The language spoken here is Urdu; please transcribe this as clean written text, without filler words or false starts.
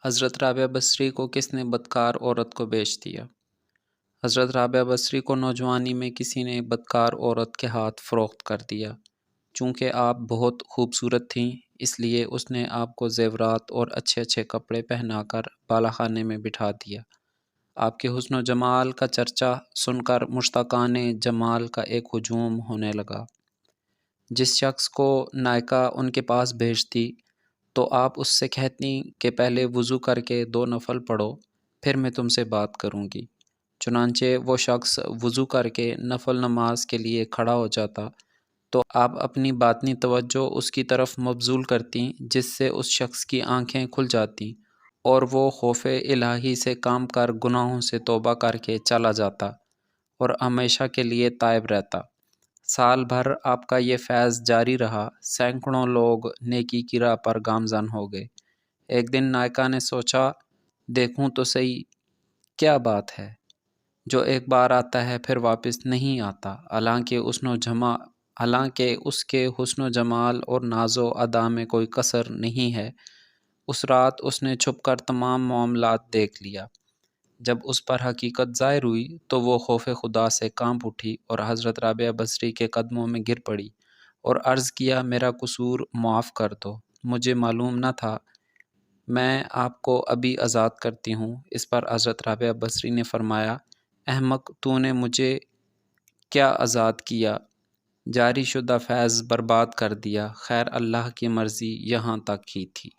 حضرت رابعہ بصری کو کس نے بدکار عورت کو بیچ دیا؟ حضرت رابعہ بصری کو نوجوانی میں کسی نے بدکار عورت کے ہاتھ فروخت کر دیا۔ چونکہ آپ بہت خوبصورت تھیں، اس لیے اس نے آپ کو زیورات اور اچھے اچھے کپڑے پہنا کر بالا خانے میں بٹھا دیا۔ آپ کے حسن و جمال کا چرچا سن کر مشتاقان جمال کا ایک ہجوم ہونے لگا۔ جس شخص کو نائکہ ان کے پاس بھیجتی تو آپ اس سے کہتی کہ پہلے وضو کر کے 2 نفل پڑھو، پھر میں تم سے بات کروں گی۔ چنانچہ وہ شخص وضو کر کے نفل نماز کے لیے کھڑا ہو جاتا تو آپ اپنی باطنی توجہ اس کی طرف مبذول کرتی، جس سے اس شخص کی آنکھیں کھل جاتی اور وہ خوف الہی سے کام کر گناہوں سے توبہ کر کے چلا جاتا اور ہمیشہ کے لیے تائب رہتا۔ سال بھر آپ کا یہ فیض جاری رہا، سینکڑوں لوگ نیکی کی راہ پر گامزن ہو گئے۔ ایک دن نائکہ نے سوچا، دیکھوں تو صحیح کیا بات ہے جو ایک بار آتا ہے پھر واپس نہیں آتا۔ حالانکہ اس کے حسن و جمال اور ناز و ادا میں کوئی کسر نہیں ہے۔ اس رات اس نے چھپ کر تمام معاملات دیکھ لیا۔ جب اس پر حقیقت ظاہر ہوئی تو وہ خوف خدا سے کانپ اٹھی اور حضرت رابعہ بصری کے قدموں میں گر پڑی اور عرض کیا، میرا قصور معاف کر دو، مجھے معلوم نہ تھا، میں آپ کو ابھی آزاد کرتی ہوں۔ اس پر حضرت رابعہ بصری نے فرمایا، احمق، تو نے مجھے کیا آزاد کیا، جاری شدہ فیض برباد کر دیا، خیر اللہ کی مرضی یہاں تک ہی تھی۔